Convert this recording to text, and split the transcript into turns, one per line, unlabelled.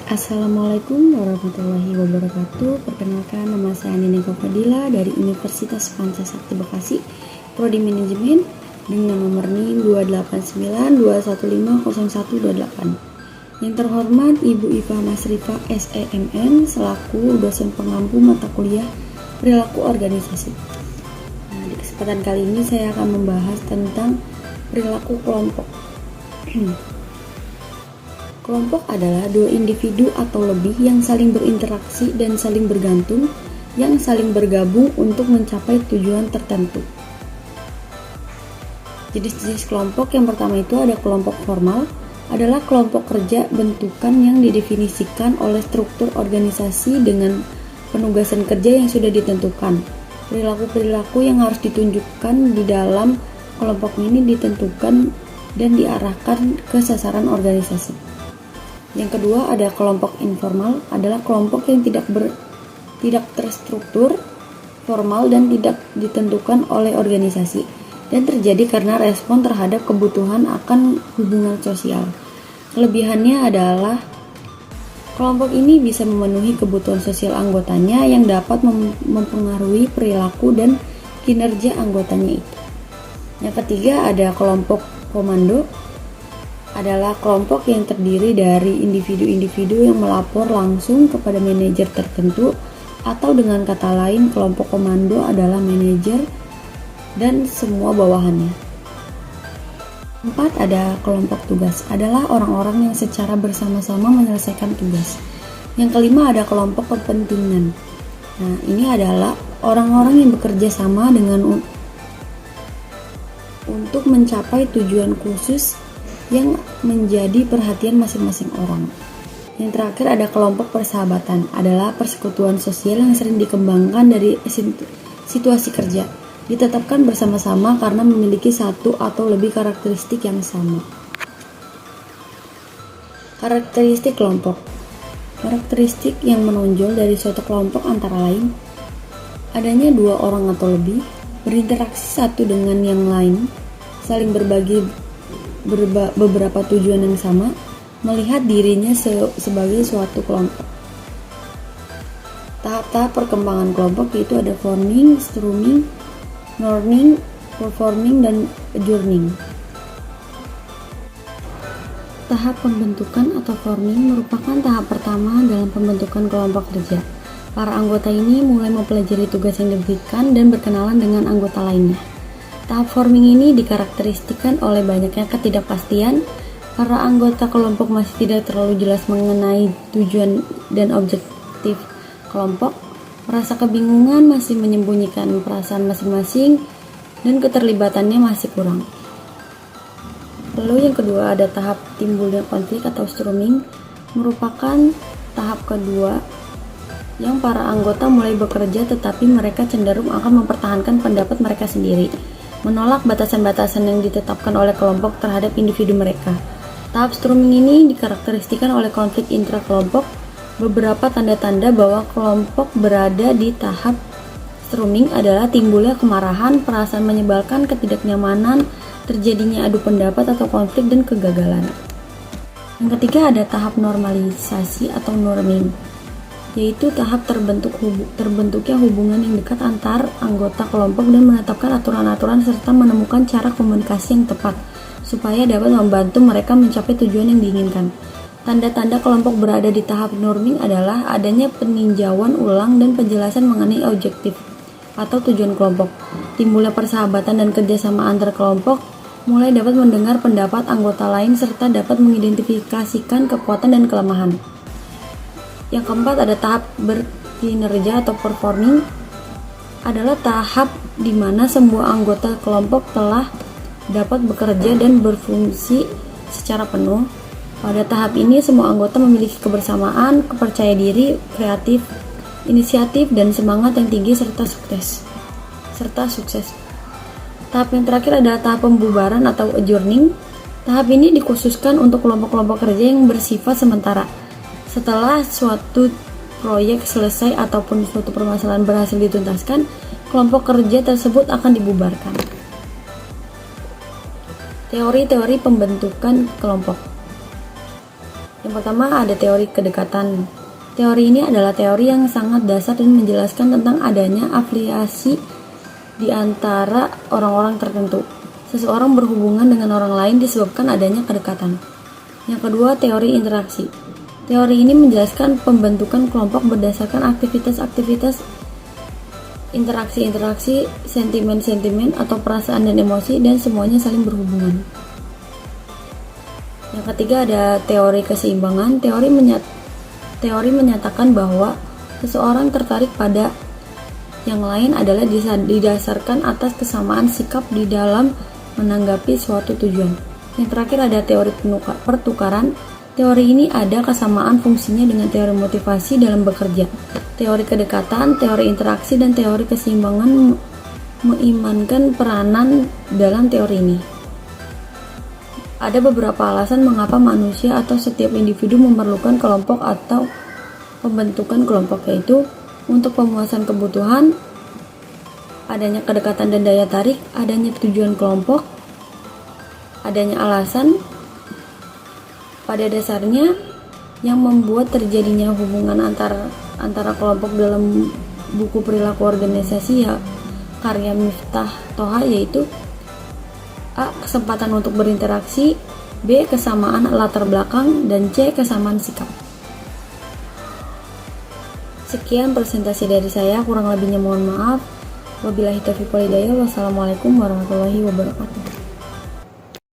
Assalamualaikum warahmatullahi wabarakatuh. Perkenalkan, nama saya Niniko Fadila dari Universitas Pancasakti Bekasi, Prodi Manajemen, dengan nomor NIM 28921500128. Yang terhormat Ibu Iva Masrifa SEMN selaku dosen pengampu mata kuliah perilaku organisasi. Di kesempatan kali ini saya akan membahas tentang perilaku kelompok. Kelompok adalah dua individu atau lebih yang saling berinteraksi dan saling bergantung, yang saling bergabung untuk mencapai tujuan tertentu. Jenis-jenis kelompok yang pertama itu ada kelompok formal, adalah kelompok kerja bentukan yang didefinisikan oleh struktur organisasi dengan penugasan kerja yang sudah ditentukan. Perilaku-perilaku yang harus ditunjukkan di dalam kelompok ini ditentukan dan diarahkan ke sasaran organisasi. Yang kedua ada kelompok informal, adalah kelompok yang tidak terstruktur, formal dan tidak ditentukan oleh organisasi dan terjadi karena respon terhadap kebutuhan akan hubungan sosial. Kelebihannya adalah kelompok ini bisa memenuhi kebutuhan sosial anggotanya yang dapat mempengaruhi perilaku dan kinerja anggotanya itu. Yang ketiga ada kelompok komando, adalah kelompok yang terdiri dari individu-individu yang melapor langsung kepada manajer tertentu, atau dengan kata lain kelompok komando adalah manajer dan semua bawahannya. 4. Ada kelompok tugas, adalah orang-orang yang secara bersama-sama menyelesaikan tugas. Yang kelima ada kelompok kepentingan. Nah, ini adalah orang-orang yang bekerja sama dengan untuk mencapai tujuan khusus yang menjadi perhatian masing-masing orang. Yang terakhir ada kelompok persahabatan, adalah persekutuan sosial yang sering dikembangkan dari situasi kerja, ditetapkan bersama-sama karena memiliki satu atau lebih karakteristik yang sama. Karakteristik kelompok. Karakteristik yang menonjol dari suatu kelompok antara lain adanya dua orang atau lebih, berinteraksi satu dengan yang lain, saling berbagi beberapa tujuan yang sama, melihat dirinya sebagai suatu kelompok. Tahap-tahap perkembangan kelompok yaitu ada forming, strumming, learning, performing, dan adjourning. Tahap pembentukan atau forming merupakan tahap pertama dalam pembentukan kelompok kerja. Para anggota ini mulai mempelajari tugas yang diberikan dan berkenalan dengan anggota lainnya. Tahap forming ini dikarakteristikan oleh banyaknya ketidakpastian. Para anggota kelompok masih tidak terlalu jelas mengenai tujuan dan objektif kelompok, merasa kebingungan, masih menyembunyikan perasaan masing-masing, dan keterlibatannya masih kurang. Lalu yang kedua ada tahap timbulnya konflik atau strumming, merupakan tahap kedua yang para anggota mulai bekerja tetapi mereka cenderung akan mempertahankan pendapat mereka sendiri, menolak batasan-batasan yang ditetapkan oleh kelompok terhadap individu mereka. Tahap strumming ini dikarakteristikan oleh konflik intra-kelompok. Beberapa tanda-tanda bahwa kelompok berada di tahap strumming adalah timbulnya kemarahan, perasaan menyebalkan, ketidaknyamanan, terjadinya adu pendapat atau konflik, dan kegagalan. Yang ketiga ada tahap normalisasi atau norming, yaitu tahap terbentuknya hubungan yang dekat antar anggota kelompok dan menetapkan aturan-aturan serta menemukan cara komunikasi yang tepat supaya dapat membantu mereka mencapai tujuan yang diinginkan. Tanda-tanda kelompok berada di tahap norming adalah adanya peninjauan ulang dan penjelasan mengenai objektif atau tujuan kelompok, timbulnya persahabatan dan kerjasama antar kelompok, mulai dapat mendengar pendapat anggota lain serta dapat mengidentifikasikan kekuatan dan kelemahan. Yang keempat ada tahap berkinerja atau performing, adalah tahap di mana semua anggota kelompok telah dapat bekerja dan berfungsi secara penuh. Pada tahap ini semua anggota memiliki kebersamaan, kepercaya diri, kreatif, inisiatif, dan semangat yang tinggi serta sukses. Tahap yang terakhir adalah tahap pembubaran atau adjourning. Tahap ini dikhususkan untuk kelompok-kelompok kerja yang bersifat sementara. Setelah suatu proyek selesai ataupun suatu permasalahan berhasil dituntaskan, kelompok kerja tersebut akan dibubarkan. Teori-teori pembentukan kelompok. Yang pertama ada teori kedekatan. Teori ini adalah teori yang sangat dasar dan menjelaskan tentang adanya afiliasi di antara orang-orang tertentu. Seseorang berhubungan dengan orang lain disebabkan adanya kedekatan. Yang kedua, teori interaksi. Teori ini menjelaskan pembentukan kelompok berdasarkan aktivitas-aktivitas interaksi-interaksi, sentimen-sentimen atau perasaan dan emosi, dan semuanya saling berhubungan. Yang ketiga ada teori keseimbangan. Teori menyatakan bahwa seseorang tertarik pada yang lain adalah didasarkan atas kesamaan sikap di dalam menanggapi suatu tujuan. Yang terakhir ada teori pertukaran. Teori ini ada kesamaan fungsinya dengan teori motivasi dalam bekerja. Teori kedekatan, teori interaksi, dan teori keseimbangan mengimankan peranan dalam teori ini. Ada beberapa alasan mengapa manusia atau setiap individu memerlukan kelompok atau pembentukan kelompok, yaitu untuk pemuasan kebutuhan, adanya kedekatan dan daya tarik, adanya tujuan kelompok, adanya alasan. Pada dasarnya, yang membuat terjadinya hubungan antara kelompok dalam buku perilaku organisasi ya karya Miftah Toha, yaitu A. Kesempatan untuk berinteraksi, B. Kesamaan latar belakang, dan C. Kesamaan sikap. Sekian presentasi dari saya, kurang lebihnya mohon maaf. Wabillahi taufiq wal hidayah. Wassalamualaikum warahmatullahi wabarakatuh.